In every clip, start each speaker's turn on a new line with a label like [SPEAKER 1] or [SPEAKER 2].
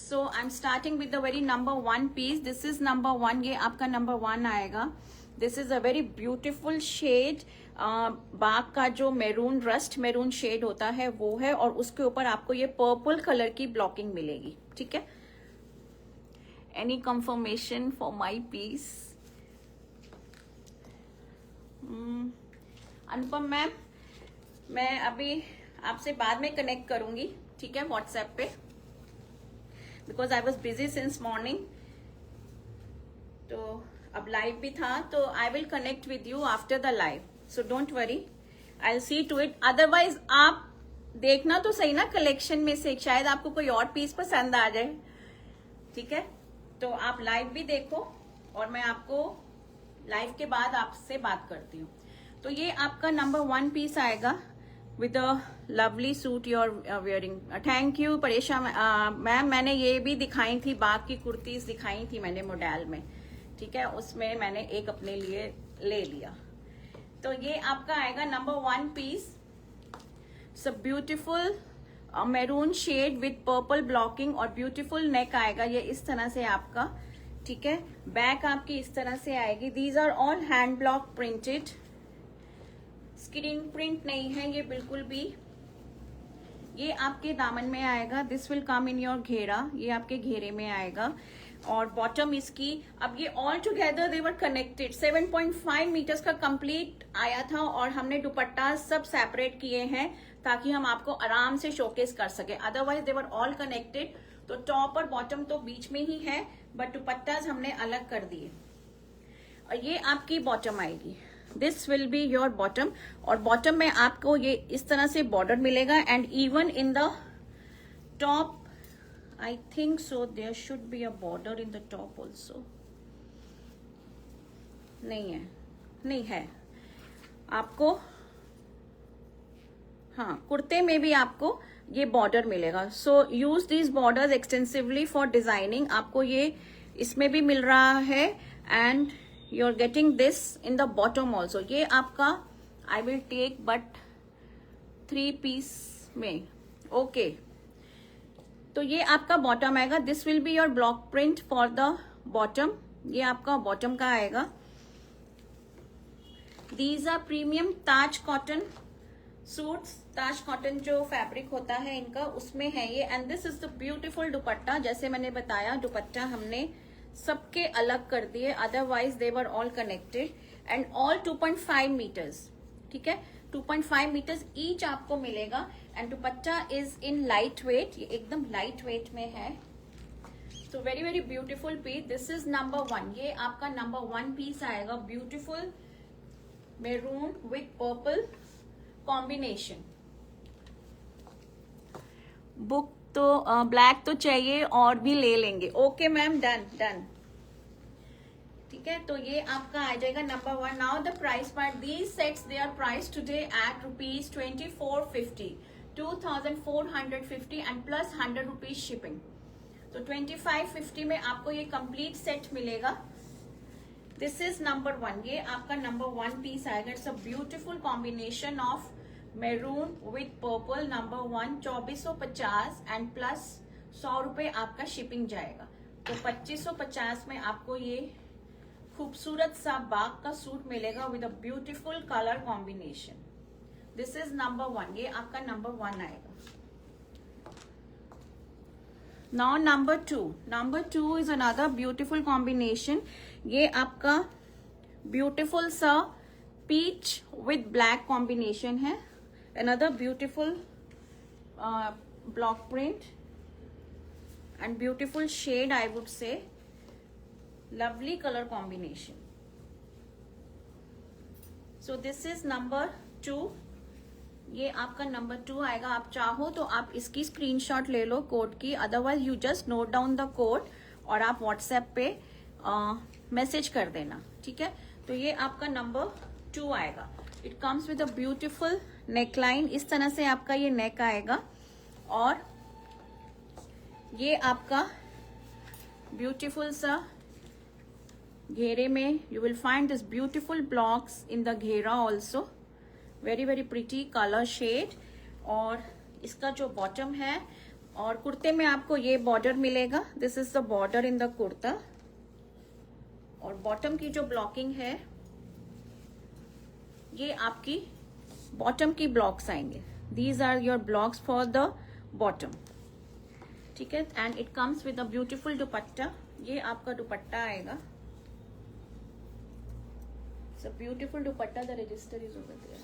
[SPEAKER 1] So I am starting with the very number 1 piece. This is number 1. ये आपका number 1 आएगा. This is a very beautiful shade. Bagh का जो maroon rust maroon shade होता है वो है, और उसके ऊपर आपको ये पर्पल कलर की ब्लॉकिंग मिलेगी. ठीक है. Any confirmation for my piece? Anupam ma'am, मैं अभी आपसे बाद में कनेक्ट करूंगी. ठीक है, व्हाट्सएप पे, because I was busy since morning. तो अब लाइव भी था, तो I will connect with you after the live. So don't worry, I will see to it. Otherwise आप देखना तो सही ना कलेक्शन में से, शायद आपको कोई और पीस पसंद आ जाए. ठीक है, तो आप लाइव भी देखो और मैं आपको लाइव के बाद आपसे बात करती हूँ. तो ये आपका नंबर 1 पीस आएगा with a lovely suit you are wearing. Thank you Paresha ma'am. मैंने ये भी दिखाई थी, बाग की कुर्तीज दिखाई थी मैंने मॉडल में. ठीक है, उसमें मैंने एक अपने लिए ले लिया. तो ये आपका आएगा number 1 piece. It's a beautiful maroon shade with purple blocking और ब्यूटिफुल नेक आएगा ये इस तरह से आपका. ठीक है, बैक आपकी इस तरह से आएगी. These are all hand block printed, screen print नहीं है ये बिल्कुल भी. ये आपके दामन में आएगा. This will come in your घेरा. ये आपके घेरे में आएगा. और बॉटम इसकी, अब ये all together they were connected. 7.5 meters का कंप्लीट आया था, और हमने दुपट्टा सब सेपरेट किए हैं ताकि हम आपको आराम से शोकेस कर सके. Otherwise they were all connected. तो टॉप और बॉटम तो बीच में ही है, बट दुपट्टास हमने अलग कर दिए. और ये आपकी बॉटम आएगी. This will be your bottom. और बॉटम में आपको ये इस तरह से बॉर्डर मिलेगा. And even in the top, I think so there should be a border in the top also. नहीं है, नहीं है आपको. हाँ, कुर्ते में भी आपको ये बॉर्डर मिलेगा. So use these borders extensively for designing. आपको ये इसमें भी मिल रहा है. And you are getting this in the bottom also. ये आपका I will take but 3 piece में. ओके, तो ये आपका बॉटम आएगा. This will be your block print for the bottom. ये आपका बॉटम का आएगा. These are premium Taj cotton suits. Taj cotton जो फैब्रिक होता है इनका, उसमें है ये. And this is the beautiful dupatta. जैसे मैंने बताया, दुपट्टा हमने सबके अलग कर दिए, otherwise they were all connected. And all 2.5 meters. ठीक है, 2.5 मीटर्स ईच आपको मिलेगा. And dupatta is in light weight. ये एकदम लाइट वेट में है. तो very very beautiful piece. This is number 1. ये आपका नंबर 1 पीस आएगा. Beautiful maroon with purple combination. Book तो ब्लैक तो चाहिए और भी ले लेंगे. Okay ma'am, done done. ठीक है, तो ये आपका आ जाएगा number 1. Now the price part. These sets they are price today at ₹2450, 2450 and plus 100 rupees shipping. तो 2550 में आपको ये कंप्लीट सेट मिलेगा. This is number 1. ये आपका नंबर 1 पीस आएगा. It's a beautiful combination of maroon with purple. Number 1 2450 and plus 100 रुपए आपका शिपिंग जाएगा. तो 2550 में आपको ये खूबसूरत सा बाग का सूट मिलेगा with a beautiful colour combination. This is number 1. ये आपका नंबर 1 आएगा. Now number 2. Number 2 is another beautiful combination. ये आपका ब्यूटीफुल सा पीच विथ ब्लैक कॉम्बिनेशन है. Another beautiful block print and beautiful shade, I would say. Lovely color combination. So this is number 2. ये आपका number 2 आएगा. आप चाहो तो आप इसकी स्क्रीनशॉट ले लो कोड की. Otherwise you just note down the code और आप व्हाट्सएप पे मैसेज कर देना. ठीक है, तो ये आपका नंबर 2 आएगा. It comes with a beautiful neckline. इस तरह से आपका ये नेक आएगा. और ये आपका ब्यूटिफुल सा घेरे में you will find this beautiful blocks in the घेरा also. Very very pretty colour shade. और इसका जो बॉटम है और कुर्ते में आपको ये बॉर्डर मिलेगा, this is the border in the kurta. और बॉटम की जो ब्लॉकिंग है ये आपकी बॉटम की ब्लॉक्स आएंगे, these are your blocks for the bottom, ठीक है। And it comes with a beautiful dupatta, ये आपका दुपट्टा आएगा। It's a beautiful dupatta, the register is over there,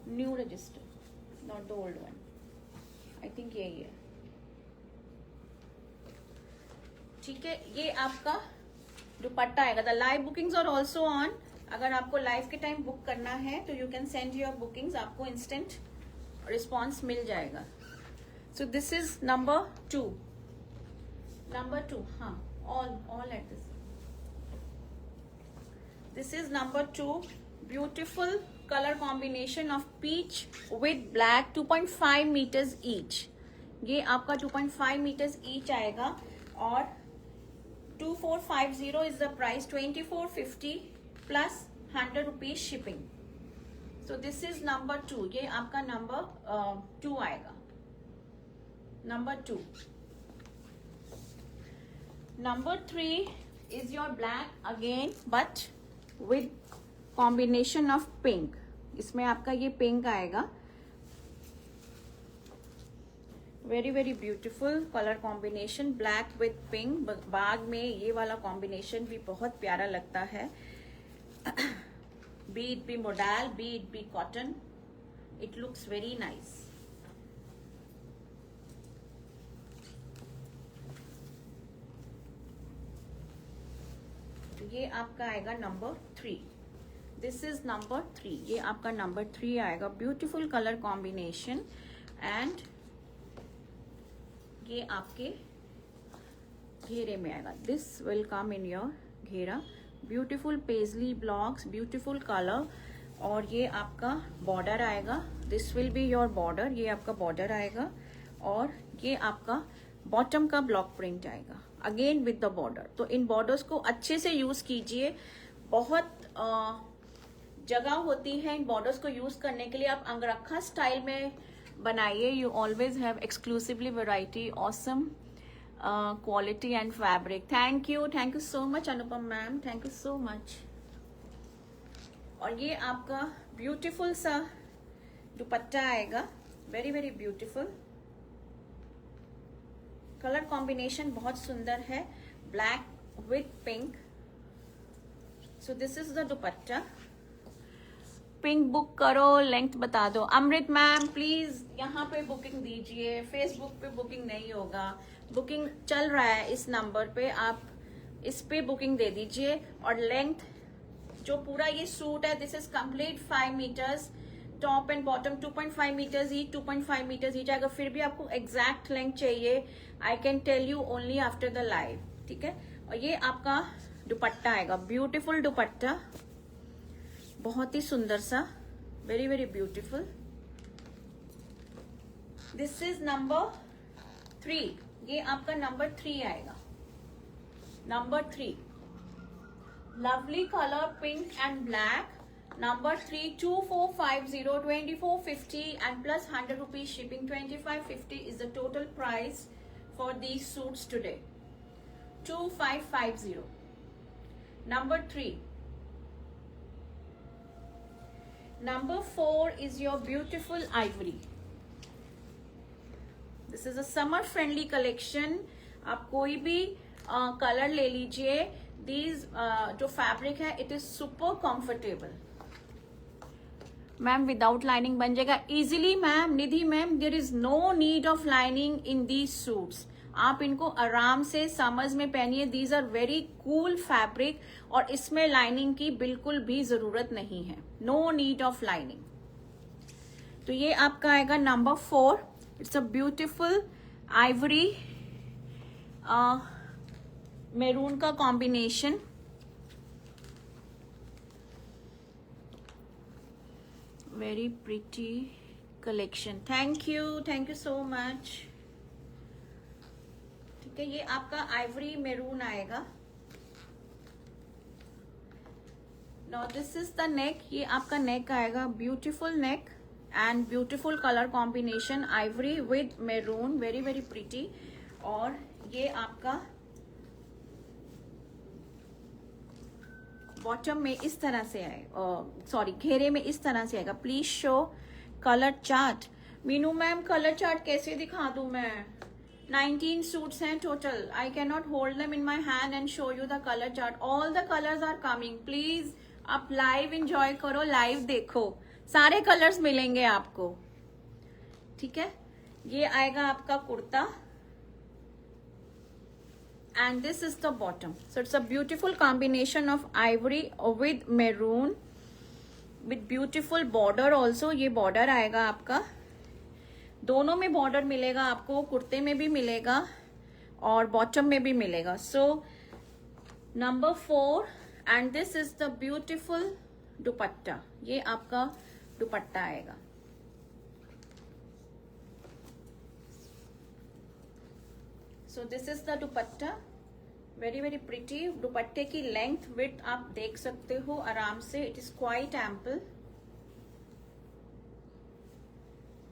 [SPEAKER 1] new register, not the old one, I think यही है, ठीक है। ये आपका दुपट्टा आएगा। The live bookings are also on, अगर आपको लाइव के टाइम बुक करना है तो you can send your bookings, आपको इंस्टेंट रिस्पॉन्स मिल जाएगा। सो दिस इज नंबर 2, हाँ, all at this is number 2, beautiful color combination of peach with black, 2.5 meters each, ये आपका 2.5 meters each आएगा। और 2450 is the price, 2450 plus 100 rupees shipping. So this is number 2, ये आपका number 2 आएगा, number 2। Number 3 is your black again but with combination of pink, इसमें आपका ये पिंक आएगा, very very beautiful colour combination, black with pink. Bagh में ये वाला कॉम्बिनेशन भी बहुत प्यारा लगता है, be it be modal, be it be cotton, it looks very nice. ये आपका आएगा नंबर 3, दिस इज नंबर 3, ये आपका नंबर 3 आएगा, ब्यूटीफुल कलर कॉम्बिनेशन। एंड ये आपके घेरे में आएगा, this will come in your घेरा, beautiful paisley blocks, beautiful colour. और ये आपका बॉर्डर आएगा, this will be your border, ये आपका बॉर्डर आएगा। और ये आपका बॉटम का ब्लॉक प्रिंट आएगा, अगेन विद द बॉर्डर। तो इन बॉर्डर्स को अच्छे से यूज कीजिए, बहुत जगह होती है इन बॉर्डर्स को यूज करने के लिए। आप अंगरखा स्टाइल में बनाइए, you always have exclusively variety, awesome quality and fabric. Thank you so much Anupam ma'am, thank you so much. और ये आपका ब्यूटीफुल सा दुपट्टा आएगा, very very beautiful, colour combination बहुत सुंदर है, black with pink. So this is the dupatta. Pink book करो, length बता दो। अमृत मैम प्लीज यहाँ पे बुकिंग दीजिए, फेसबुक पे बुकिंग नहीं होगा, बुकिंग चल रहा है इस नंबर पे, आप इस पे बुकिंग दे दीजिए। और लेंथ जो पूरा ये सूट है, this is complete 5 meters, top and bottom 2.5 meters each, 2.5 meters each. अगर फिर भी आपको एग्जैक्ट लेंथ चाहिए, I can tell you only after the live, ठीक है। और ये आपका दुपट्टा आएगा, ब्यूटीफुल दुपट्टा, बहुत ही सुंदर सा, very very beautiful. This is number 3, ये आपका नंबर 3 आएगा, number 3, lovely colour pink and black, number 3, 2450, 2450 and plus 100 rupees shipping, 2550 is the total price for these suits today, 2550. Number 3, number 4 is your beautiful ivory. This is a summer friendly collection, आप कोई भी colour ले लीजिए। These जो fabric है, it is super comfortable. Ma'am without lining बन जाएगा easily. Ma'am Nidhi ma'am, there is no need of lining in these suits, आप इनको आराम से समर्स में पहनिए। These are very cool fabric और इसमें लाइनिंग की बिल्कुल भी जरूरत नहीं है, नो नीड ऑफ लाइनिंग। तो ये आपका आएगा number 4, it's a beautiful ivory maroon का combination, very pretty collection. Thank you so much, ठीक है। ये आपका आइवरी मैरून आएगा। Now this is the neck, ये आपका नेक आएगा, beautiful neck, and beautiful colour combination ivory with maroon, very very pretty. और ये आपका बॉटम में इस तरह से आए, सॉरी घेरे में इस तरह से आएगा। Please show colour chart. Meenu ma'am colour chart कैसे दिखा दूं मैं? 19 सूट्स हैं total. I can not hold them in my hand and show you the colour chart. All the colours are coming. Please आप लाइव एंजॉय करो, live देखो, सारे colours मिलेंगे आपको, ठीक है। ये आएगा आपका kurta and this is the bottom. So it's a beautiful combination of ivory with maroon with beautiful border also. ये border आएगा आपका, दोनों में border मिलेगा आपको, कुर्ते में भी मिलेगा और bottom में भी मिलेगा। So number 4 and this is the beautiful दुपट्टा। ये आपका दुपट्टा आएगा। So this is the dupatta, very very pretty. दुपट्टे की लेंथ विड्थ आप देख सकते हो आराम से, it is quite ample.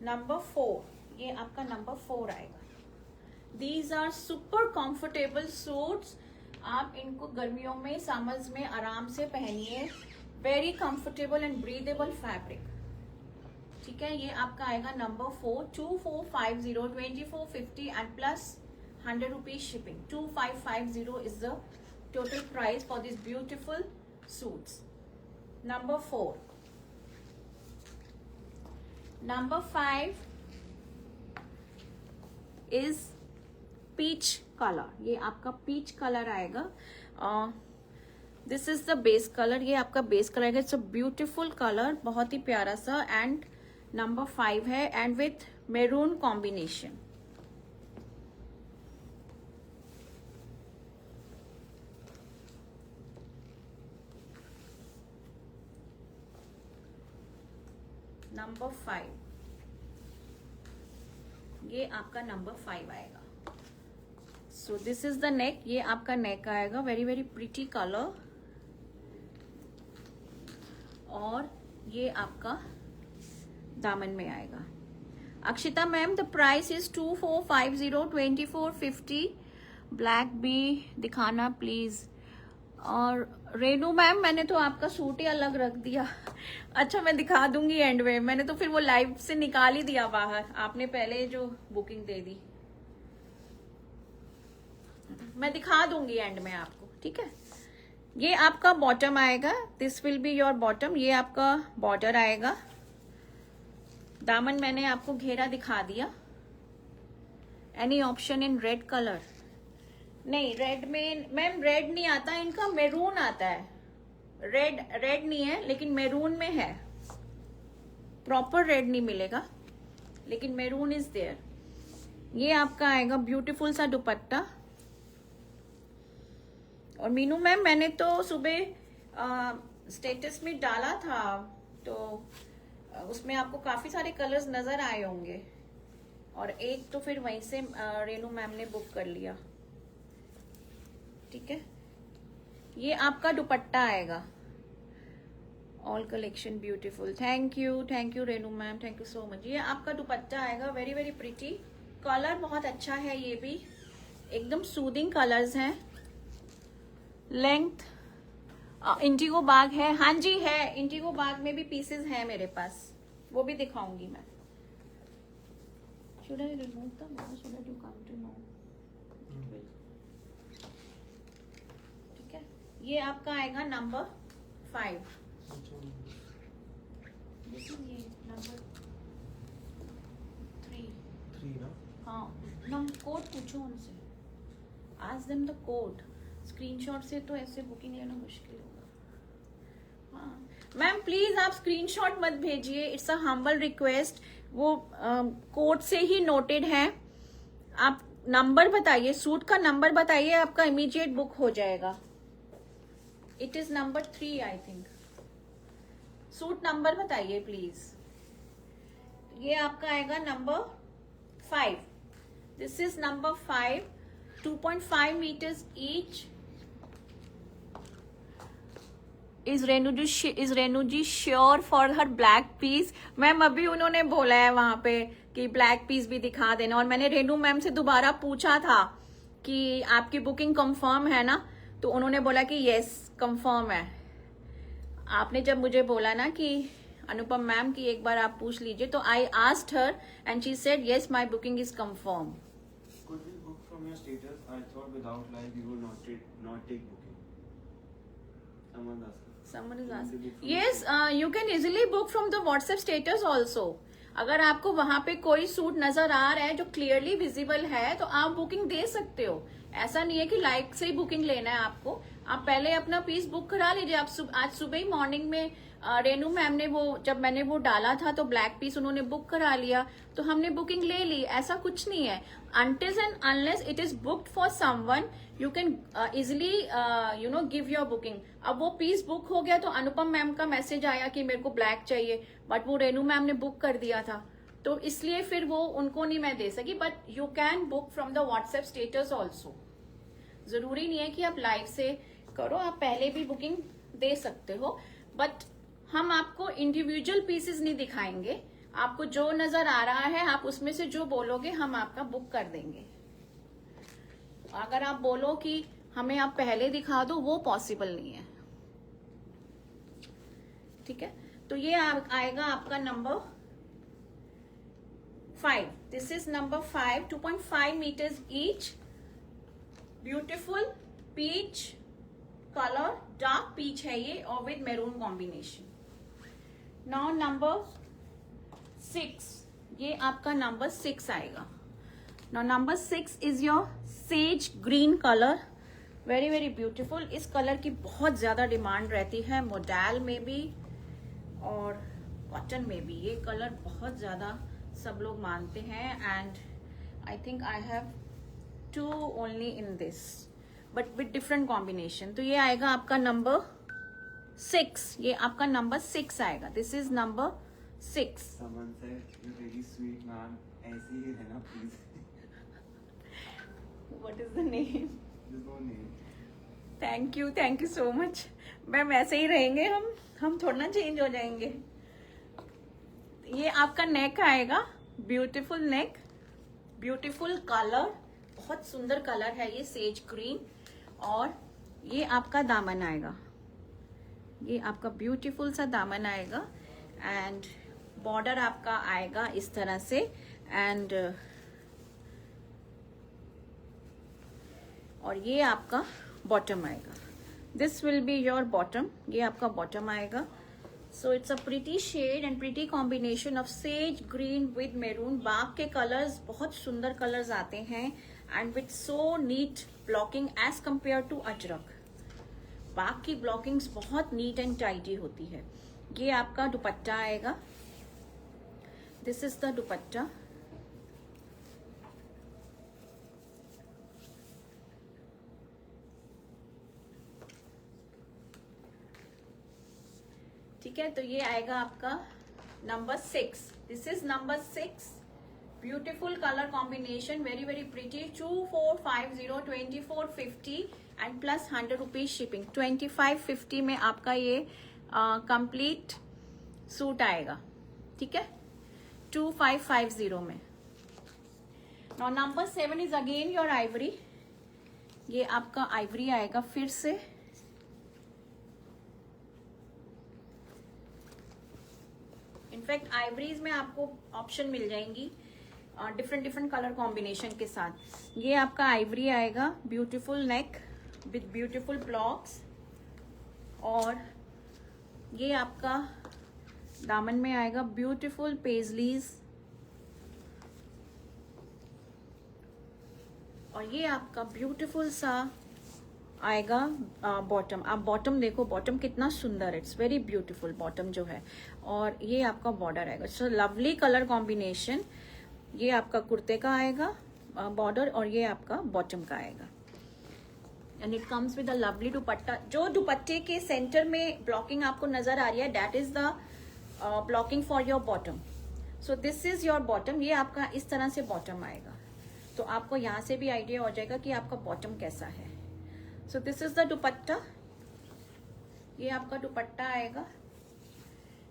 [SPEAKER 1] Number 4, ये आपका नंबर 4 आएगा। These are super comfortable suits. आप इनको गर्मियों में, समर्स में आराम से पहनिए। Very comfortable and breathable fabric, ठीक है। ये आपका आएगा number 4, 2450, 2450 and plus 100 rupees shipping. 2550 is the total price for these beautiful suits. Number 4. Number 5 is peach color. ये आपका peach color आएगा। This is the base color. ये आपका base color है। It's a beautiful color, बहुत ही प्यारा सा। And number 5 है and with maroon combination. Number 5, ये आपका नंबर 5 आएगा। So this is the neck. ये आपका नेक आएगा, वेरी वेरी प्रिटी कलर। और ये आपका दामन में आएगा। Akshita ma'am the price is 2450, 2450। Black भी दिखाना प्लीज। और रेनू मैम मैंने तो आपका सूट ही अलग रख दिया। अच्छा मैं दिखा दूंगी एंड में, मैंने तो फिर वो लाइव से निकाल ही दिया बाहर, आपने पहले जो बुकिंग दे दी। मैं दिखा दूंगी एंड में आपको, ठीक है। ये आपका बॉटम आएगा, this will be your bottom. ये आपका बॉर्डर आएगा। दामन मैंने आपको घेरा दिखा दिया। Any option in red colour? नहीं, रेड में मैम रेड नहीं आता इनका, मेरून आता है। रेड नहीं है लेकिन मेरून में है। प्रॉपर रेड नहीं मिलेगा लेकिन मेरून इज देयर। ये आपका आएगा ब्यूटीफुल सा दुपट्टा। और मीनू मैम मैंने तो सुबह स्टेटस में डाला था, तो उसमें आपको काफी सारे कलर्स नजर आए होंगे और एक तो फिर वहीं से रेनू मैम ने बुक कर लिया, ठीक है। ये आपका दुपट्टा आएगा। All collection beautiful. Thank you Renu ma'am, thank you so much. ये आपका दुपट्टा आएगा, वेरी वेरी प्रिटी। कलर बहुत अच्छा है, ये भी एकदम सूदिंग कलर्स हैं। लेंथ इंडिगो बाग है, हाँ जी है, इंडिगो बाग में भी पीसेस हैं मेरे पास, वो भी दिखाऊंगी मैं। Should I remove them or should I do come to know? ठीक है। ये आपका आएगा नंबर 5। ये नंबर 3 ना? हाँ, कोड पूछो उनसे, आज देम द कोड। स्क्रीनशॉट से तो ऐसे बुकिंग लेना मुश्किल होगा। हाँ मैम प्लीज आप स्क्रीनशॉट मत भेजिए, इट्स अ हम्बल रिक्वेस्ट। वो कोड से ही नोटेड है। आप नंबर बताइए, सूट का नंबर बताइए, आपका इमीडिएट बुक हो जाएगा। It is number 3 I think. Suit number बताइए प्लीज। ये आपका आएगा number 5। This is number 5, 2.5 meters each. Is Renu ji sure for her black piece? Ma'am अभी उन्होंने बोला है वहां पे कि ब्लैक पीस भी दिखा देना, और मैंने रेनू मैम से दोबारा पूछा था कि आपकी बुकिंग कंफर्म है ना, तो उन्होंने बोला कि यस कंफर्म है। आपने जब मुझे बोला ना कि अनुपम मैम की एक बार आप पूछ लीजिए, तो I asked her and she said yes my booking is confirm.
[SPEAKER 2] Could we book from your status? I thought without live you will not take booking. Someone is asking.
[SPEAKER 1] Yes, you can easily book from the WhatsApp status also. अगर आपको वहां पे कोई suit नजर आ रहा है जो क्लियरली विजिबल है, तो आप बुकिंग दे सकते हो। ऐसा नहीं है कि लाइक से ही बुकिंग लेना है आपको। आप पहले अपना पीस बुक करा लीजिए। आप आज सुबह ही मॉर्निंग में रेनू मैम ने जब मैंने वो डाला था तो ब्लैक पीस उन्होंने बुक करा लिया, तो हमने बुकिंग ले ली। ऐसा कुछ नहीं है। Until and unless it is booked for someone, you can easily give your booking. अब वो पीस बुक हो गया तो अनुपम मैम का मैसेज आया कि मेरे को ब्लैक चाहिए, बट वो रेनू मैम ने बुक कर दिया था, तो इसलिए फिर वो उनको नहीं मैं दे सकी। But you can book from the WhatsApp status also. जरूरी नहीं है कि आप लाइव से करो, आप पहले भी बुकिंग दे सकते हो, बट हम आपको इंडिविजुअल पीसेस नहीं दिखाएंगे। आपको जो नजर आ रहा है आप उसमें से जो बोलोगे हम आपका बुक कर देंगे। अगर आप बोलो कि हमें आप पहले दिखा दो, वो पॉसिबल नहीं है। ठीक है, तो ये आएगा आपका number 5। This is number 5, 2.5 meters each, beautiful peach colour, dark peach है ये और with maroon combination. Now number 6, ये आपका नंबर 6 आएगा। Now number 6 is your sage green colour, very very beautiful. इस कलर की बहुत ज्यादा डिमांड रहती है मोडेल में भी और कॉटन में भी। ये कलर बहुत ज्यादा सब लोग मानते हैं, and I think I have 2 only in this, but with different combination. तो ये आएगा आपका नंबर 6, ये आपका नंबर 6 आएगा। This is number 6।
[SPEAKER 2] Someone said you're very sweet ma'am. ऐसे ही रहना please.
[SPEAKER 1] What is the name?
[SPEAKER 2] There's no name.
[SPEAKER 1] Thank you so much. Ma'am ऐसे ही रहेंगे हम थोड़ा ना चेंज हो जाएंगे। ये आपका नेक आएगा, ब्यूटीफुल नेक, ब्यूटीफुल कलर, बहुत सुंदर कलर है ये सेज ग्रीन। और ये आपका दामन आएगा, ये आपका ब्यूटीफुल सा दामन आएगा, एंड बॉर्डर आपका आएगा इस तरह से, एंड और ये आपका बॉटम आएगा। This will be your bottom, ये आपका बॉटम आएगा। So it's a pretty shade and pretty combination of sage green with maroon. Bagh के कलर्स बहुत सुंदर कलर्स आते हैं, and with so neat blocking as compare to Ajrak. Bagh की ब्लॉकिंग्स बहुत नीट एंड टाइडी होती है। ये आपका दुपट्टा आएगा, दिस इज द दुपट्टा। ठीक है, तो ये आएगा आपका number 6। This is number 6, beautiful colour combination, very very pretty. 2450, 2450 and plus 100 rupees shipping. 2550 में आपका ये कंप्लीट सूट आएगा। ठीक है, 2550 में। Now number 7 is again your Ivory. ये आपका आइवरी आएगा फिर से। इनफैक्ट आइवरीज में आपको ऑप्शन मिल जाएंगी डिफरेंट कलर कॉम्बिनेशन के साथ। ये आपका आइवरी आएगा, beautiful neck with beautiful blocks, और ये आपका दामन में आएगा ब्यूटीफुल पेजलीज, और ये आपका ब्यूटीफुल सा आएगा बॉटम। आप बॉटम देखो, बॉटम कितना सुंदर है, इट्स वेरी ब्यूटीफुल बॉटम जो है। और ये आपका बॉर्डर आएगा, सो लवली कलर कॉम्बिनेशन। ये आपका कुर्ते का आएगा बॉर्डर, और ये आपका बॉटम का आएगा, and it comes with a lovely दुपट्टा। जो दुपट्टे के सेंटर में ब्लॉकिंग आपको नजर आ रही है, that is the blocking for your bottom. So this is your bottom. ये आपका इस तरह से बॉटम आएगा, तो आपको यहाँ से भी आइडिया हो जाएगा कि आपका बॉटम कैसा है। सो दिस इज द दुपट्टा। ये आपका दुपट्टा आएगा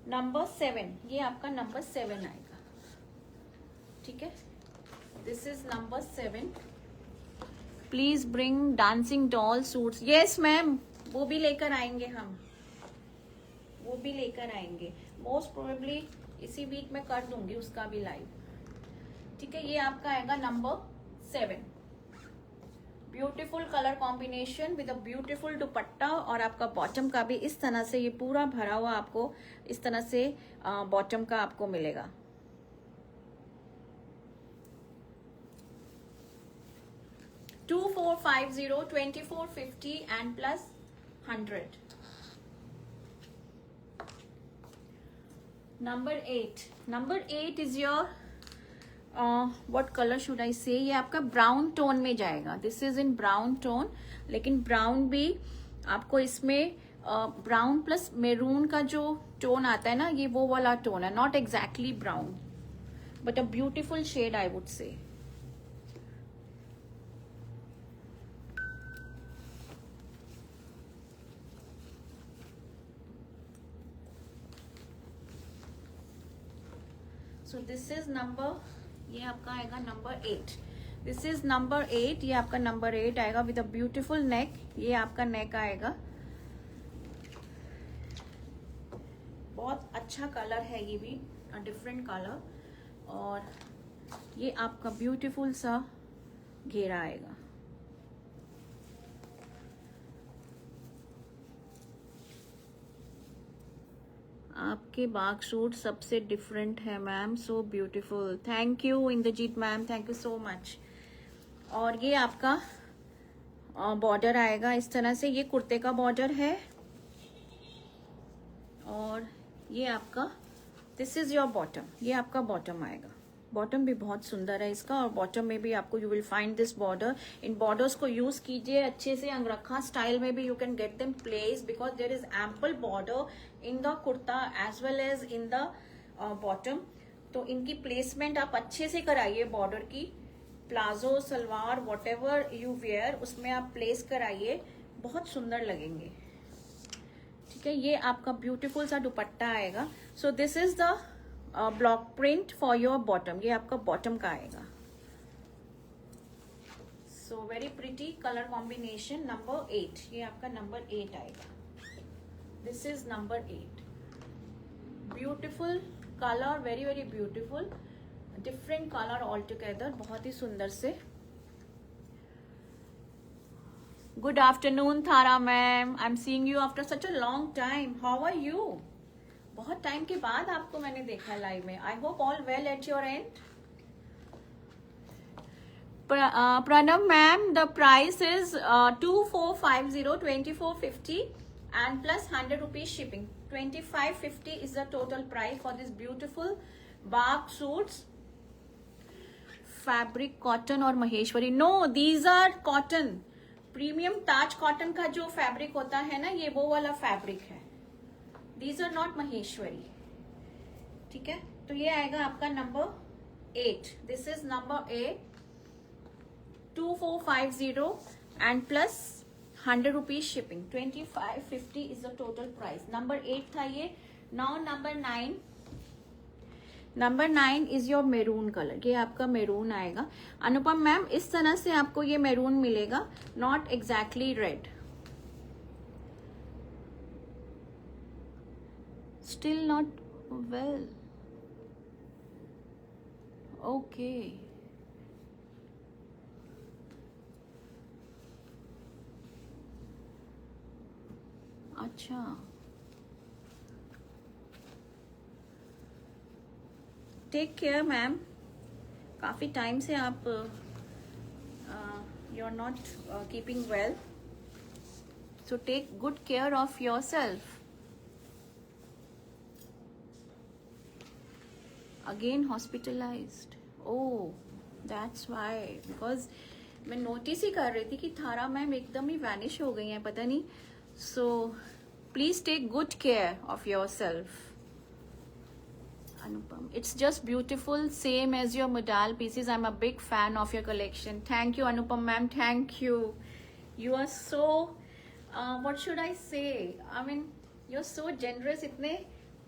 [SPEAKER 1] नंबर 7, ये आपका नंबर 7 आएगा, ठीक है। This is number 7। Please bring dancing doll suits. Yes ma'am, वो भी लेकर आएंगे हम, वो भी लेकर आएंगे। मोस्ट प्रोबेबली इसी वीक में कर दूंगी उसका भी लाइव, ठीक है। ये आपका आएगा number 7। Beautiful colour combination with a beautiful दुपट्टा, और आपका बॉटम का भी इस तरह से ये पूरा भरा हुआ आपको इस तरह से बॉटम का आपको मिलेगा। Two 450 2450 and plus 100। Number 8 is your what colour should I say, ये आपका ब्राउन टोन में जाएगा। This is in brown tone, लेकिन ब्राउन भी आपको इसमें ब्राउन प्लस मेरून का जो टोन आता है ना, ये वो वाला टोन है, not exactly brown but a beautiful shade I would say. So this is number, ये आपका आएगा नंबर 8। दिस इज नंबर 8, ये आपका नंबर 8 आएगा विद अ ब्यूटीफुल नेक। ये आपका नेक आएगा, बहुत अच्छा कलर है, ये भी डिफरेंट कलर, और ये आपका ब्यूटीफुल सा घेरा आएगा। आपके बाग सूट सबसे डिफरेंट है ma'am, so beautiful. Thank you Indrajit ma'am, thank you so much. और ये आपका बॉर्डर आएगा इस तरह से, ये कुर्ते का बॉर्डर है, और ये आपका दिस इज योर बॉटम, ये आपका बॉटम आएगा। बॉटम भी बहुत सुंदर है इसका, और बॉटम में भी आपको you will find this border. इन बॉर्डर्स को यूज कीजिए अच्छे से, अंगरखा स्टाइल में भी you can get them place, because there is ample border in the kurta as well as in the bottom. तो इनकी प्लेसमेंट आप अच्छे से कराइए, बॉर्डर की, palazzo salwar whatever you wear उसमें आप प्लेस कराइए, बहुत सुंदर लगेंगे, ठीक है। ये आपका ब्यूटीफुल सा दुपट्टा आएगा। So this is the block print for your bottom, ये आपका बॉटम का आएगा। So very pretty colour combination. Number 8, ये आपका नंबर 8 आएगा। This is number 8। Beautiful colour, very very beautiful, different colour all together, बहुत ही सुंदर से। Good afternoon Thara ma'am, I am seeing you after such a long time. How are you? बहुत time के बाद आपको मैंने देखा लाइव में। I hope all well at your end. Pranav ma'am, the price is 2450 2450 and plus 100 rupees shipping. 2550 is the total price for this beautiful bark suits. Fabric cotton और Maheshwari? No, these are cotton. Premium Taj cotton का जो fabric होता है ना, ये वो वाला fabric है। These are not महेश्वरी, ठीक है। तो ये आएगा आपका number 8। This is number 8, 2450 and plus 100 rupees shipping. 2550 is the total price. Number 8 था ये। Now number 9. Number 9 is your maroon color. ये आपका मेरून आएगा। अनुपम मैम, इस तरह से आपको ये मेरून मिलेगा, not exactly red. Still not well. Okay. अच्छा, टेक केयर मैम। काफी टाइम से आप you are not keeping well, so take good care of yourself. Again hospitalized? Oh, that's why, because मैं नोटिस ही कर रही थी कि थारा मैम एकदम ही वैनिश हो गई हैं, पता नहीं। So please take good care of yourself. Anupam, it's just beautiful, same as your modal pieces. I'm a big fan of your collection. Thank you Anupam ma'am, thank you. You are so what should I say, I mean you are so generous, इतने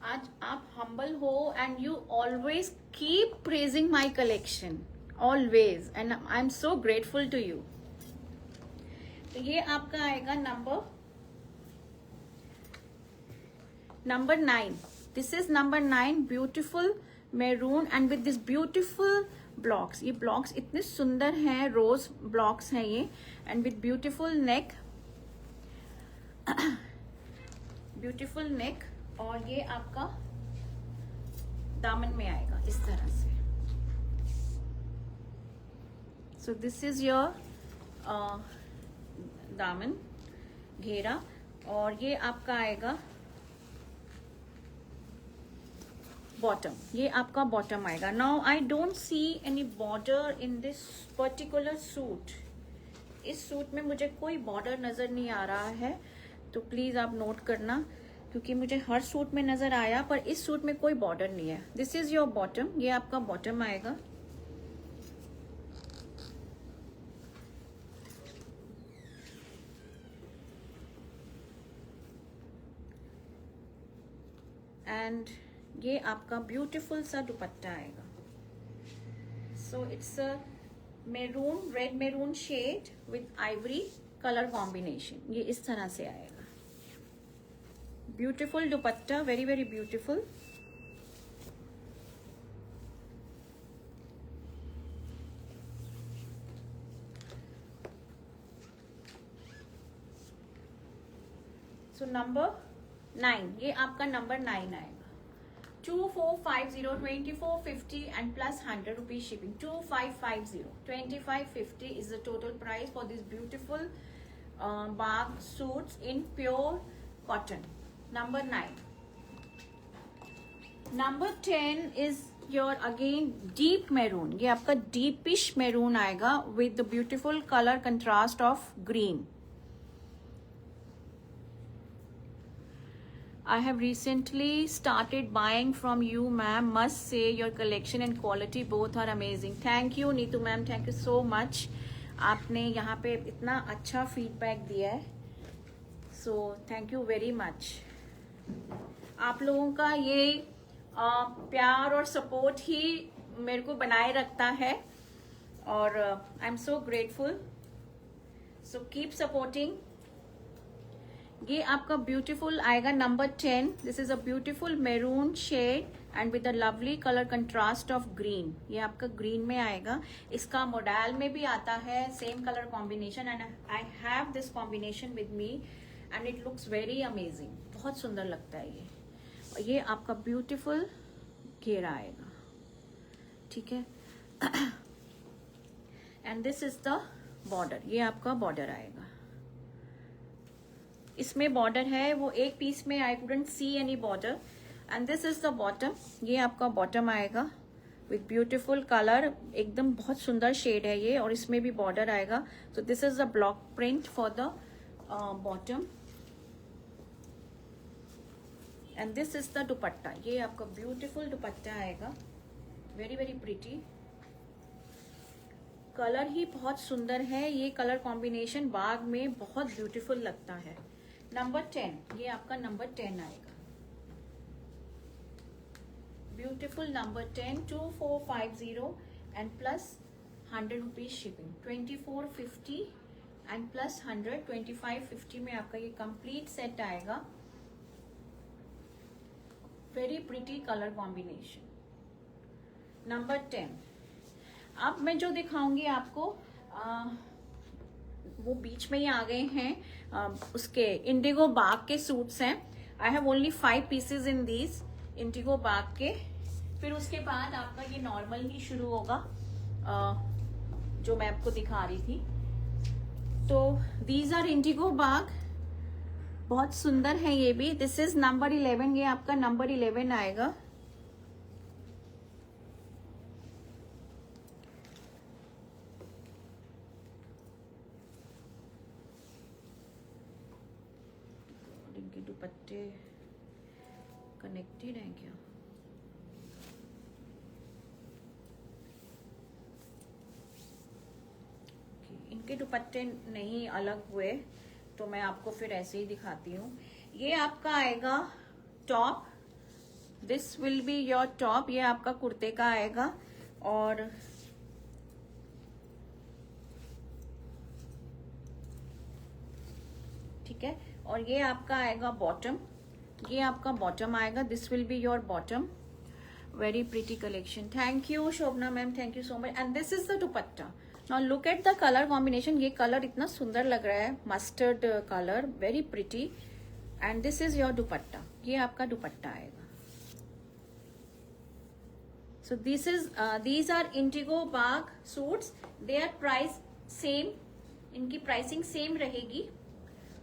[SPEAKER 1] आज आप humble हो and you always keep praising my collection always, and I am so grateful to you. तो ये आपका आएगा number 9। This is number 9, beautiful maroon and with this beautiful blocks. ये blocks इतने सुंदर हैं, रोज ब्लॉक्स हैं ये, and with beautiful neck, beautiful neck. और ये आपका दामन में आएगा इस तरह से। सो दिस इज योर दामन घेरा, और ये आपका आएगा बॉटम, ये आपका बॉटम आएगा। Now I don't see any border in this particular suit. इस सूट में मुझे कोई बॉर्डर नजर नहीं आ रहा है, तो प्लीज आप नोट करना, क्योंकि मुझे हर सूट में नजर आया पर इस सूट में कोई बॉर्डर नहीं है। दिस इज योर बॉटम, ये आपका बॉटम आएगा। एंड ये आपका ब्यूटीफुल सा दुपट्टा आएगा। So it's a maroon, red maroon shade with ivory colour combination. ये इस तरह से आएगा, beautiful dupatta, very very beautiful. So number 9, ये आपका नंबर 9 आएगा। 2450, 2450 and plus 100 rupees shipping. 2550, 2550 is the total price for this beautiful bag suits in pure cotton. Number 9. Number 10 is your again deep maroon. ये आपका deepish maroon आएगा with the beautiful color contrast of green. I have recently started buying from you, ma'am. Must say your collection and quality both are amazing. Thank you, Neetu ma'am. Thank you so much. आपने यहाँ पे इतना अच्छा feedback दिया है, so thank you very much. आप लोगों का ये प्यार और सपोर्ट ही मेरे को बनाए रखता है, और I am so grateful. So keep supporting. ये आपका ब्यूटीफुल आएगा number 10. This is a beautiful maroon shade and with a lovely colour contrast of green. ये आपका ग्रीन में आएगा. इसका मॉडल में भी आता है same colour combination, and I have this combination with me and it looks very amazing. बहुत सुंदर लगता है ये. और ये आपका ब्यूटीफुल घेरा आएगा, ठीक है. And this is the border. ये आपका बॉर्डर आएगा. इसमें बॉर्डर है, वो एक पीस में I couldn't see any border. And this is the bottom. ये आपका बॉटम आएगा विथ ब्यूटीफुल कलर. एकदम बहुत सुंदर शेड है ये, और इसमें भी बॉर्डर आएगा. So this is the block print for the bottom. And this is the दुपट्टा. ये आपका ब्यूटीफुल दुपट्टा आएगा, वेरी वेरी प्रिटी. कलर ही बहुत सुंदर है. ये कलर कॉम्बिनेशन बाग में बहुत ब्यूटीफुल लगता है. नंबर 10. ये आपका नंबर 10 आएगा. Beautiful number 10. 2450 and plus 100 rupees shipping. 2450 and plus 100, 2550 में आपका ये कंप्लीट सेट आएगा. Very pretty colour combination. Number 10. अब मैं जो दिखाऊंगी आपको, वो बीच में ही आ गए हैं. उसके इंडिगो बाग के सूट्स हैं. I have only 5 pieces in these indigo Bagh के. फिर उसके बाद आपका ये नॉर्मल ही शुरू होगा, जो मैं आपको दिखा रही थी. तो दीज आर इंडिगो बाग. बहुत सुंदर है ये भी. This is number 11. ये आपका नंबर 11 आएगा. इनके दुपट्टे कनेक्टेड हैं क्या? इनके दुपट्टे नहीं अलग हुए, तो मैं आपको फिर ऐसे ही दिखाती हूँ. ये आपका आएगा top, this will be your top, ये आपका कुर्ते का आएगा। और ठीक है, और ये आपका आएगा बॉटम, ये आपका बॉटम आएगा, this will be your bottom. Very pretty collection, thank you Shobhana ma'am, thank you so much. And this is the dupatta. Now look at the colour combination, ये कलर इतना सुंदर लग रहा है, mustard colour, very pretty. And this is your dupatta, ये आपका दुपट्टा आएगा। So this is these are indigo Bagh suits, they are price same, इनकी प्राइसिंग सेम रहेगी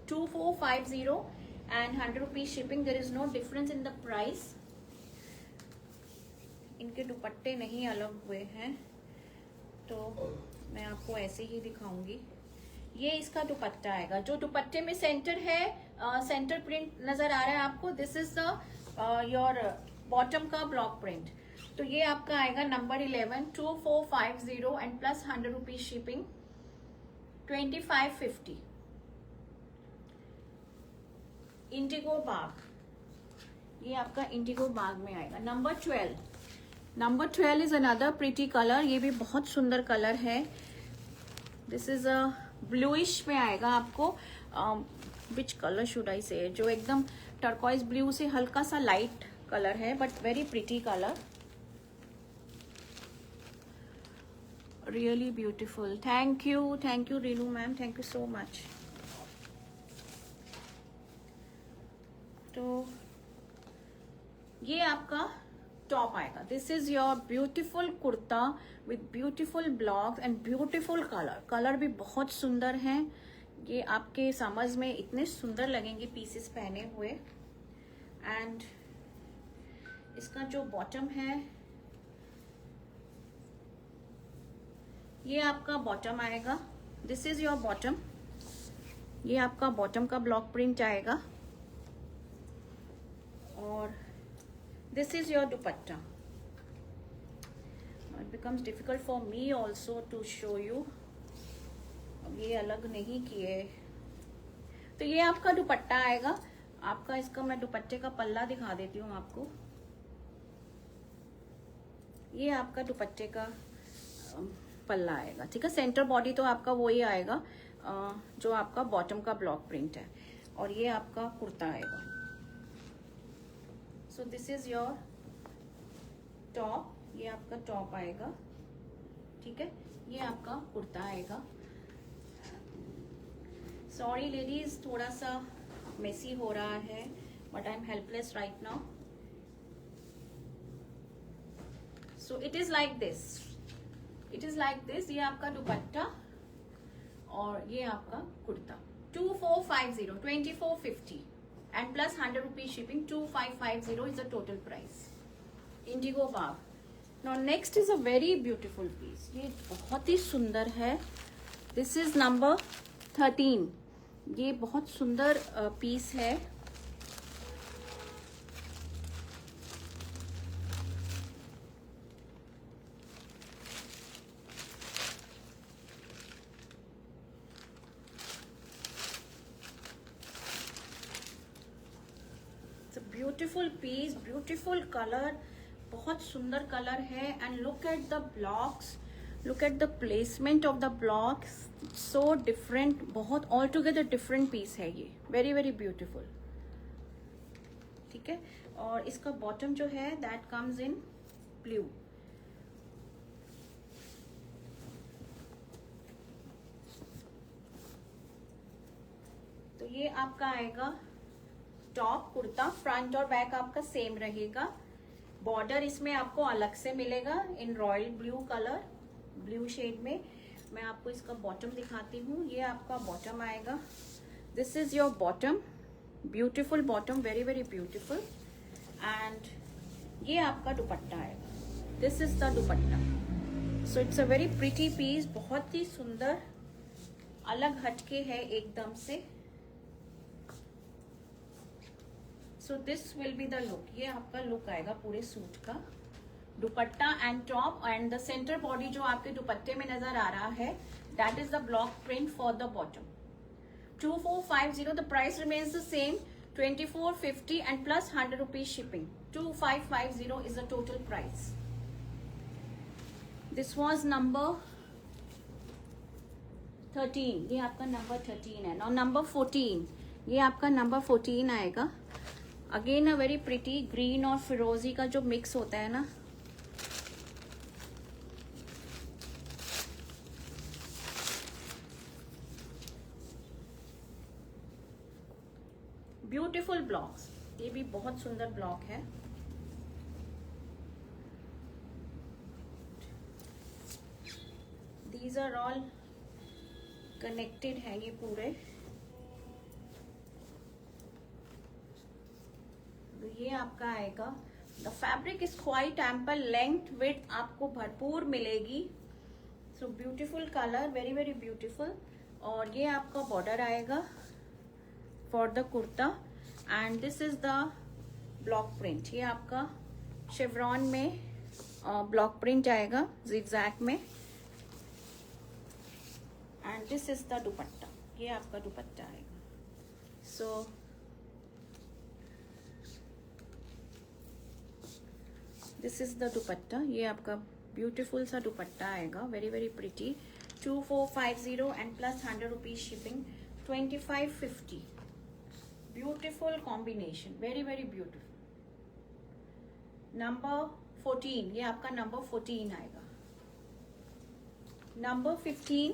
[SPEAKER 1] 2450 and 100 rupees shipping. There is no difference in the price. इनके दुपट्टे नहीं अलग हुए हैं, तो मैं आपको ऐसे ही दिखाऊंगी। ये इसका दुपट्टा आएगा, जो दुपट्टे में सेंटर है, सेंटर प्रिंट नजर आ रहा है आपको, this is the your bottom का ब्लॉक प्रिंट। तो ये आपका आएगा number 11, 2450 and plus 100 rupees shipping, 2550। Indigo Bagh, ये आपका इंडिगो बाग में आएगा। Number 12, number 12 is another pretty colour, ये भी बहुत सुंदर कलर है। दिस इज अ ब्लूइश में आएगा आपको, विच कलर शुड आई से, जो एकदम टर्कोइज ब्लू से हल्का सा लाइट कलर है, but very pretty colour, really beautiful. Thank you Reenu ma'am, thank you so much. तो ये आपका टॉप आएगा, this is your beautiful kurta with beautiful blocks and beautiful colour, colour भी बहुत सुंदर हैं। ये आपके समझ में इतने सुंदर लगेंगे पीसेस पहने हुए। एंड इसका जो बॉटम है, ये आपका बॉटम आएगा, दिस इज योर बॉटम, ये आपका बॉटम का ब्लॉक प्रिंट आएगा। और this is your dupatta. It becomes difficult for me also to show you. अब ये अलग नहीं किए, तो ये आपका दुपट्टा आएगा। आपका इसका मैं दुपट्टे का पल्ला दिखा देती हूँ आपको। ये आपका दुपट्टे का पल्ला आएगा, ठीक है। सेंटर बॉडी तो आपका वही आएगा जो आपका बॉटम का ब्लॉक प्रिंट है, और ये आपका कुर्ता आएगा। So this is your top, ये आपका टॉप आएगा, ठीक है। ये आपका कुर्ता आएगा। सॉरी लेडीज, थोड़ा सा मेसी हो रहा है, but I am helpless right now. So it is like this, it is like this. ये आपका दुपट्टा और ये आपका kurta, 2450, 2450 and plus 100 rupees shipping, 2550 is the total price. Indigo bag. Now next is a very beautiful piece. ये बहुत ही सुंदर है, this is number 13. ये बहुत सुंदर पीस है। ब्यूटीफुल पीस, ब्यूटीफुल कलर, बहुत सुंदर कलर है। And look at the blocks, look at the placement of the blocks, so different, बहुत ऑल टुगेदर डिफरेंट पीस है ये, वेरी वेरी ब्यूटीफुल, ठीक है। और इसका बॉटम जो है दैट कम्स इन ब्लू। तो ये आपका आएगा टॉप कुर्ता, फ्रंट और बैक आपका सेम रहेगा। बॉर्डर इसमें आपको अलग से मिलेगा in royal blue colour, blue shade में। मैं आपको इसका बॉटम दिखाती हूँ, ये आपका बॉटम आएगा, this is your bottom, beautiful bottom, very very beautiful. And ये आपका दुपट्टा आएगा, this is the dupatta. So it's a very pretty piece, बहुत ही सुंदर, अलग हटके है एकदम से। So this will be the look, ये आपका लुक आएगा पूरे सूट का। Dupatta and top and the centre body जो आपके दुपट्टे में नजर आ रहा है, that is the block print for the bottom. 2450, the price remains the same, 2450 and plus 100 rupees shipping. 2550 is the total price. This was number 13. ये आपका नंबर 13 है. Now number 14. ये आपका नंबर 14 आएगा. Again a very pretty green और फिरोजी का जो मिक्स होता है ना, ब्यूटीफुल ब्लॉक्स. ये भी बहुत सुंदर ब्लॉक है. दीज आर ऑल कनेक्टेड है ये पूरे. तो ये आपका आएगा. The fabric is quite ample, length width आपको भरपूर मिलेगी. So beautiful colour, very very beautiful. और ये आपका बॉर्डर आएगा for the kurta and this is the block print. ये आपका शेवरॉन में ब्लॉक प्रिंट आएगा जिगजैग में. एंड दिस इज द दुपट्टा. ये आपका दुपट्टा आएगा. सो दिस इज द दुपट्टा. ये आपका ब्यूटीफुल सा दुपट्टा आएगा, very very pretty. 2450 and plus 100 rupees shipping. 2550. Beautiful combination, very very beautiful. Number 14. ये आपका नंबर 14 आएगा. नंबर 15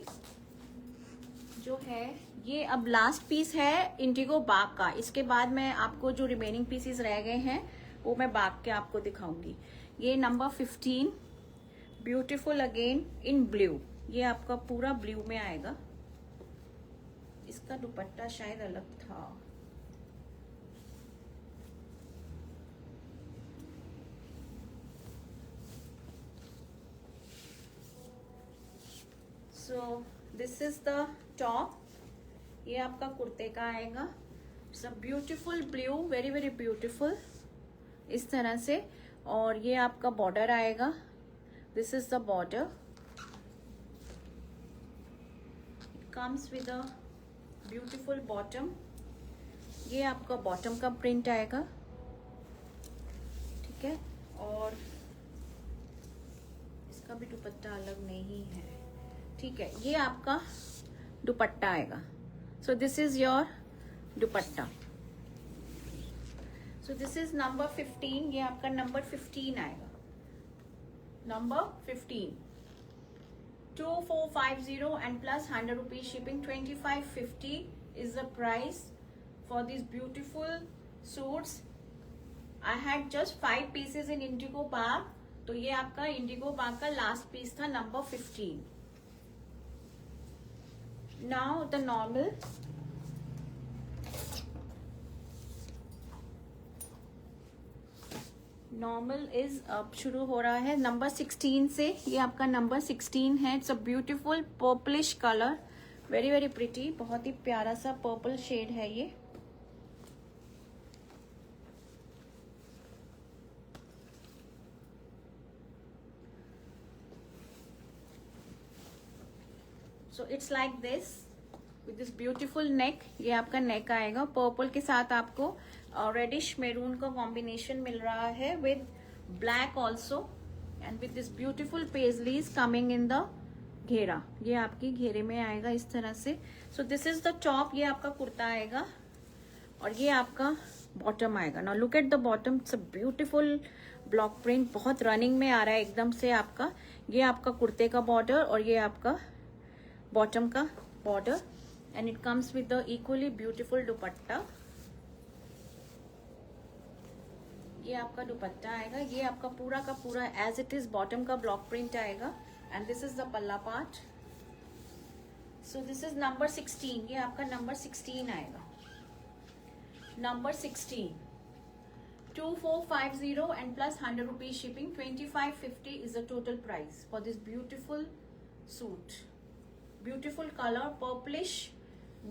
[SPEAKER 1] जो है ये अब लास्ट पीस है इंडिगो बाग का. इसके बाद मैं आपको जो रिमेनिंग पीसेस रह गए हैं वो मैं बाग के आपको दिखाऊंगी. ये number 15 beautiful again in blue. ये आपका पूरा ब्लू में आएगा. इसका दुपट्टा शायद अलग था. सो दिस इज द टॉप. ये आपका कुर्ते का आएगा. सब beautiful blue, very very beautiful इस तरह से. और ये आपका बॉर्डर आएगा. This is the border. It comes with a beautiful bottom. ये आपका बॉटम का प्रिंट आएगा, ठीक है. और इसका भी दुपट्टा अलग नहीं है, ठीक है. ये आपका दुपट्टा आएगा. So this is your dupatta. So this is number 15. ये आपका नंबर 15 आएगा. Number 15. 2450 and plus 100 rupees shipping. 2550 is the price for these beautiful suits. I had just 5 pieces in indigo bark. तो ये आपका इंडिगो बाग का लास्ट पीस था, number 15. Now the normal. Normal is अब शुरू हो रहा है नंबर 16 से. ये आपका नंबर 16 है. It's a beautiful purplish colour, very very pretty. बहुत ही प्यारा सा पर्पल शेड है ये. So it's like this with this beautiful neck. ये आपका नेक आएगा. पर्पल के साथ आपको रेडिश मेरून का कॉम्बिनेशन मिल रहा है with black also and with this beautiful paisleys coming in the घेरा. ये आपकी घेरे में आएगा इस तरह से. So this is the top. ये आपका कुर्ता आएगा और ये आपका बॉटम आएगा. Now look at the bottom. It's a beautiful block print, बहुत रनिंग में आ रहा है एकदम से आपका. ये आपका कुर्ते का बॉर्डर और ये आपका बॉटम का border and it comes with the equally beautiful dupatta. ये आपका दुपट्टा आएगा. ये आपका पूरा का पूरा एज इट इज बॉटम का ब्लॉक प्रिंट आएगा एंड दिस इज द पल्ला part. So this is number 16. ये आपका नंबर 16 आएगा. Number 16. 2450 and plus 100 rupees shipping. 2550 is the total price for this beautiful suit. Beautiful color, purplish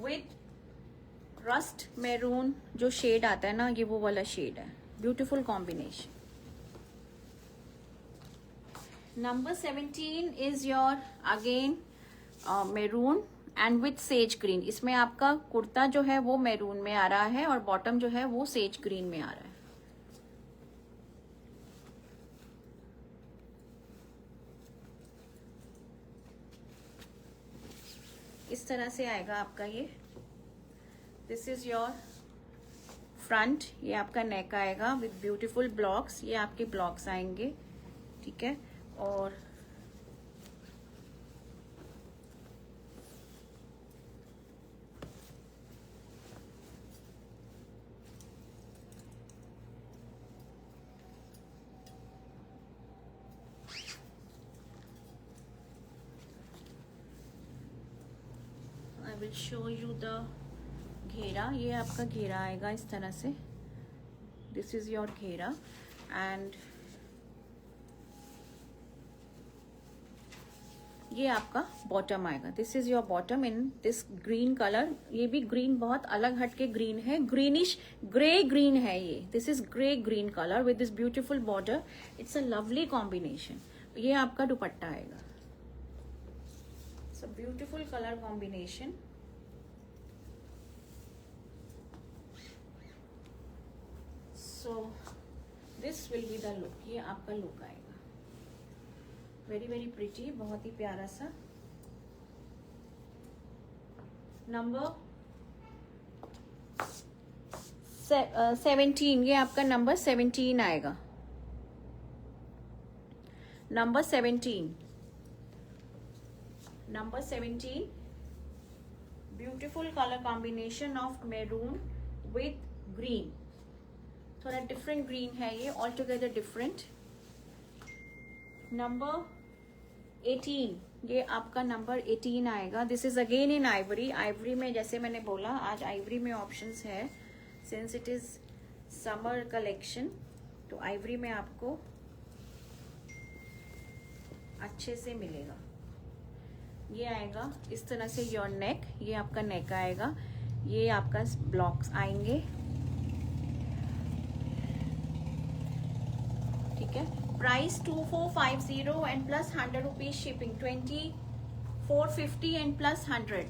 [SPEAKER 1] with rust maroon. जो shade आता है ना, ये वो वाला शेड है. Beautiful combination. Number 17 is your again maroon and with sage green. इसमें आपका कुर्ता जो है वो मैरून में आ रहा है और बॉटम जो है वो सेज ग्रीन में आ रहा है। इस तरह से आएगा आपका ये। दिस इज योर फ्रंट, ये आपका नेक आएगा विथ ब्यूटीफुल ब्लॉक्स, ये आपके ब्लॉक्स आएंगे, ठीक है। और आई विल शो यू द घेरा। ये आपका घेरा आएगा इस तरह से। दिस इज योर घेरा एंड ये आपका बॉटम आएगा। This is your bottom in this green colour. ये भी ग्रीन बहुत अलग हटके ग्रीन है, ग्रीनिश ग्रे ग्रीन है ये। This is grey green colour with this beautiful border. It's a lovely combination. ये आपका दुपट्टा आएगा। It's a beautiful colour combination. So this will be the look. ये आपका लुक आएगा। वेरी वेरी प्रिटी, बहुत ही प्यारा सा। नंबर 17, ये आपका नंबर 17 आएगा। Number 17, number 17, beautiful colour combination of maroon with green. थोड़ा डिफरेंट ग्रीन है ये, ऑल टुगेदर डिफरेंट। नंबर 18, ये आपका नंबर 18 आएगा। This is again in Ivory. Ivory में जैसे मैंने बोला आज आइवरी में ऑप्शंस है, since it is summer collection, तो आइवरी में आपको अच्छे से मिलेगा। ये आएगा इस तरह से योर नेक। ये आपका नेक आएगा। ये आपका ब्लॉक्स आएंगे, ठीक है। Price 2450 and plus 100 rupees shipping. 2450 and plus 100।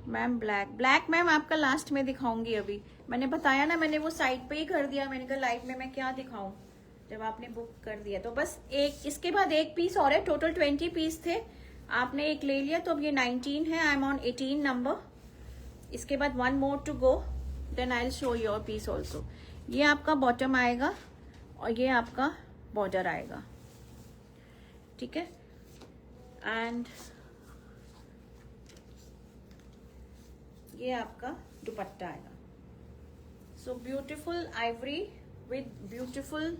[SPEAKER 1] Ma'am black ma'am आपका लास्ट में दिखाऊंगी। अभी मैंने बताया ना, मैंने वो साइड पे ही कर दिया। मैंने कहा लाइव में मैं क्या दिखाऊं जब आपने बुक कर दिया। तो बस एक, इसके बाद एक पीस और है। टोटल 20 पीस थे, आपने एक ले लिया, तो अब ये 19 है। I am on 18 number. इसके बाद 1 more to go, then I will show your piece also. ये आपका बॉटम आएगा और ये आपका बॉर्डर आएगा, ठीक है। एंड ये आपका दुपट्टा आएगा। So beautiful ivory with beautiful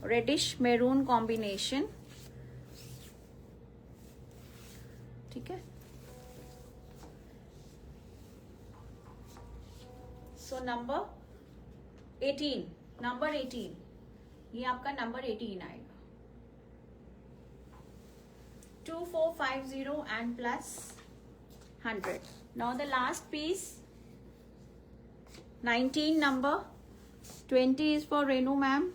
[SPEAKER 1] reddish maroon combination, ठीक है। सो नंबर 18, नंबर 18, ये आपका नंबर 18 आएगा। 2450 and plus 100. Now the last piece, 19 number, 20 is for Renu ma'am.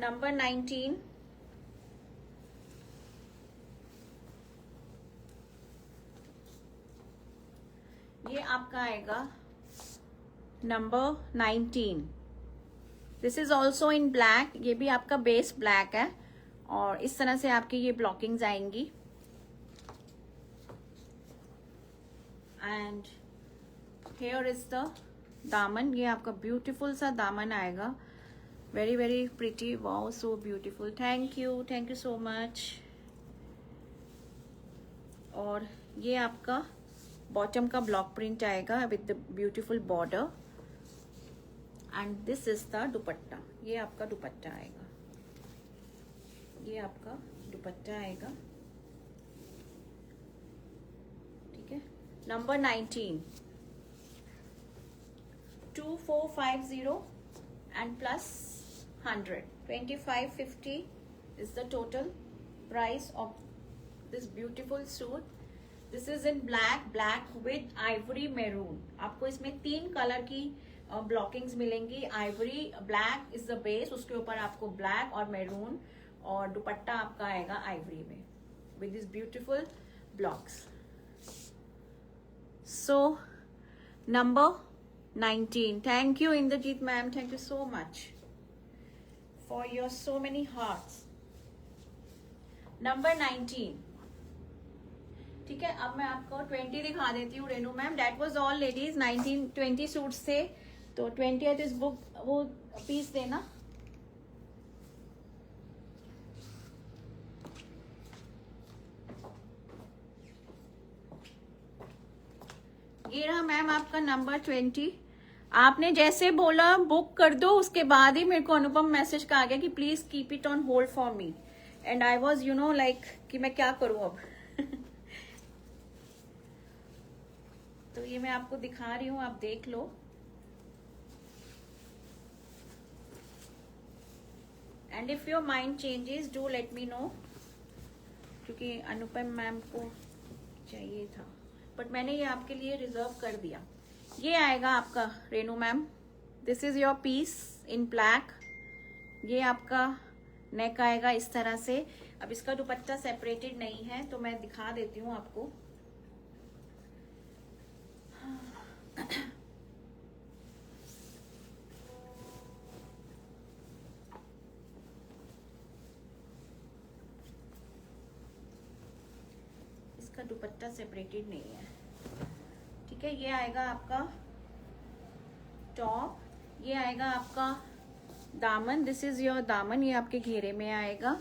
[SPEAKER 1] Number 19. ये आपका आएगा number 19। This is also in black. ये भी आपका बेस ब्लैक है और इस तरह से आपकी ये ब्लॉकिंग्स आएंगी। एंड हेयर इज द दामन। ये आपका ब्यूटीफुल सा दामन आएगा। Very very pretty, wow, so beautiful. Thank you so much. और ये आपका बॉटम का ब्लॉक प्रिंट आएगा with the beautiful border and this is the दुपट्टा। ये आपका दुपट्टा आएगा। ये आपका दुपट्टा आएगा, ठीक है। Number 19, 2450 and plus 100. 2550 is the total price of this beautiful suit. This is in black with ivory maroon. आपको इसमें 3 कलर की ब्लॉकिंग्स मिलेंगी। Ivory black is the base, उसके ऊपर आपको ब्लैक और मैरून, और दुपट्टा आपका आएगा आइवरी में with this beautiful blocks. So number 19, thank you Indrajit ma'am, thank you so much for your so many hearts. Number 19, ठीक है। अब मैं आपको 20 दिखा देती हूँ Renu ma'am. That was all ladies, 20 suits थे, तो 20th इस बुक वो पीस देना। ये रहा मैम आपका नंबर 20। आपने जैसे बोला बुक कर दो, उसके बाद ही मेरे को अनुपम मैसेज का आ गया कि please keep it on hold for me, and I was you know like कि मैं क्या करूं अब। तो ये मैं आपको दिखा रही हूँ, आप देख लो। And if your mind changes do let me know, क्योंकि अनुपम मैम को चाहिए था, बट मैंने ये आपके लिए रिजर्व कर दिया। ये आएगा आपका Renu ma'am, this is your piece in black. ये आपका नेक आएगा इस तरह से। अब इसका दुपट्टा सेपरेटेड नहीं है, तो मैं दिखा देती हूँ आपको। इसका दुपट्टा सेपरेटेड नहीं है, ठीक है। ये आएगा आपका टॉप, ये आएगा आपका दामन, दिस इज योर दामन, ये आपके घेरे में आएगा।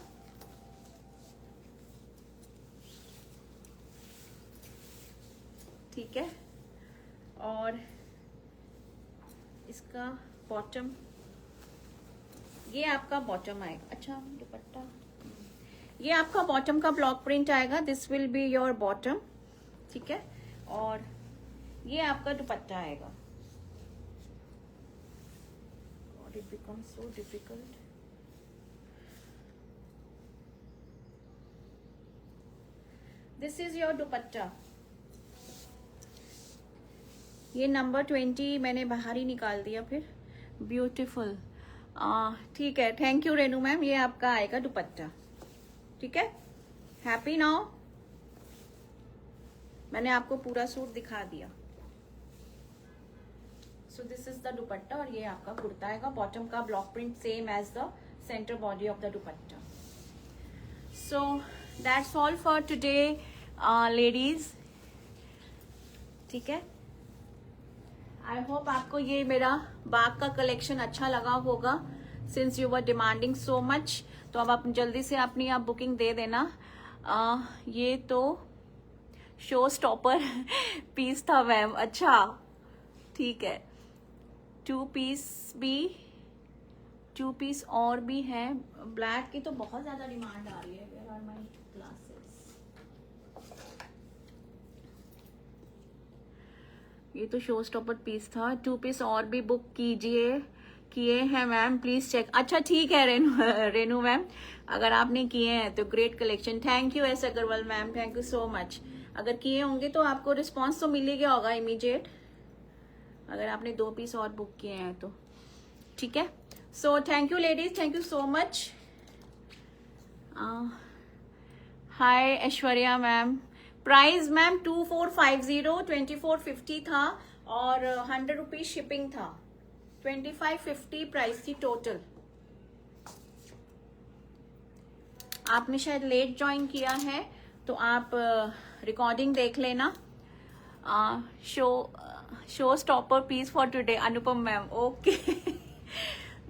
[SPEAKER 1] ठीक है, और इसका बॉटम, ये आपका बॉटम आएगा। अच्छा दुपट्टा, ये आपका बॉटम का ब्लॉक प्रिंट आएगा, this will be your bottom, ठीक है। और ये आपका दुपट्टा आएगा। God, it becomes so difficult. This is your दुपट्टा। ये नंबर 20 मैंने बाहर ही निकाल दिया फिर। ब्यूटीफुल, ठीक है, थैंक यू रेनू मैम। ये आपका आएगा दुपट्टा, ठीक है। हैप्पी नाउ, मैंने आपको पूरा सूट दिखा दिया। So this is the dupatta, और ये आपका कुर्ता आएगा। बॉटम का block print same as the centre body of the dupatta. So that's all for today ladies, ठीक है। आई होप आपको ये मेरा बाग का कलेक्शन अच्छा लगा होगा, since you were demanding so much. तो अब आप जल्दी से अपनी आप बुकिंग दे देना। ये तो शो स्टॉपर पीस था मैम, अच्छा ठीक है। 2 पीस और भी है। ब्लैक की तो बहुत ज्यादा डिमांड आ रही है। Where are my glasses? ये तो शो स्टॉपर पीस था। 2 पीस और भी बुक किए हैं मैम, प्लीज चेक। अच्छा ठीक है रेनू मैम, अगर आपने किए हैं तो great collection. Thank you S Agarwal ma'am, thank you so much. अगर किए होंगे तो आपको रिस्पॉन्स तो मिल ही गया होगा इमीडिएट, अगर आपने 2 पीस और बुक किए हैं तो, ठीक है। So thank you ladies, thank you so much. Hi Aishwarya ma'am. Price ma'am 2450, 2450 था, और 100 रुपीज शिपिंग था। 2550 प्राइस थी टोटल। आपने शायद लेट ज्वाइन किया है, तो आप रिकॉर्डिंग देख लेना। Showstopper piece for today Anupam ma'am, okay.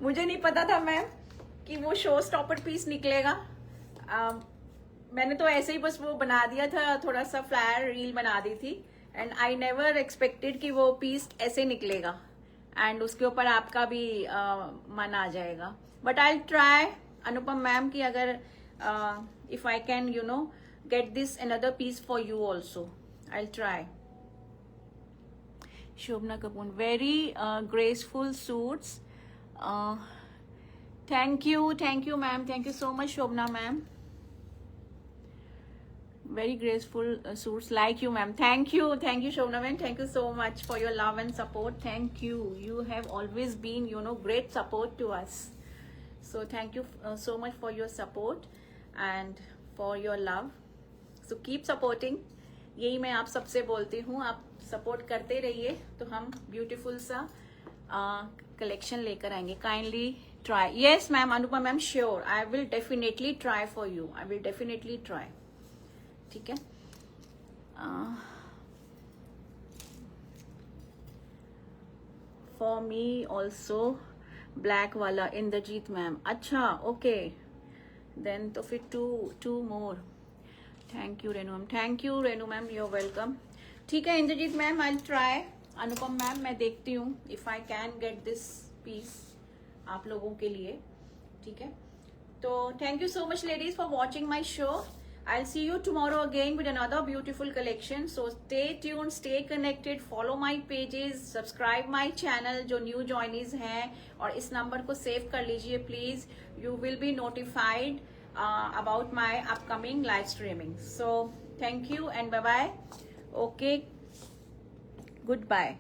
[SPEAKER 1] मुझे नहीं पता था मैम कि वो शो स्टॉपर पीस निकलेगा। मैंने तो ऐसे ही बस वो बना दिया था, थोड़ा सा फ्लायर रील बना दी थी, एंड आई नेवर एक्सपेक्टेड कि वो पीस ऐसे निकलेगा, एंड उसके ऊपर आपका भी मन आ जाएगा। But I try Anupam ma'am की, अगर if I can you know get this another piece for you also, I'll try. Shobna Kapoor, very graceful suits. Thank you ma'am, thank you so much Shobna ma'am. very graceful suits like you, ma'am. Thank you, Shobna ma'am. Thank you so much for your love and support. Thank you. You have always been, great support to us. So thank you so much for your support and for your love. So keep supporting. यही मैं आप सबसे बोलती हूँ, आप support करते रहिए तो हम ब्यूटीफुल सा कलेक्शन लेकर आएंगे. Kindly try. Yes ma'am, Anupama ma'am, sure. I will definitely try for you. I will definitely try. ठीक है. फॉर मी ऑल्सो ब्लैक वाला, इंद्रजीत मैम. अच्छा, ओके, देन तो फिर two more. Thank you Renu ma'am. Thank you Renu ma'am, you are welcome. ठीक है Inderjeet ma'am, I try. Anupam ma'am, मैं देखती हूँ if I can get this piece आप लोगों के लिए. ठीक है. तो thank you so much ladies for watching my show. I'll see you tomorrow again with another beautiful collection. So stay tuned, stay connected, follow my pages, subscribe my channel जो new joinees हैं, और इस number को save कर लीजिए please. You will be notified about my upcoming live streaming. So thank you and bye bye. Okay, goodbye.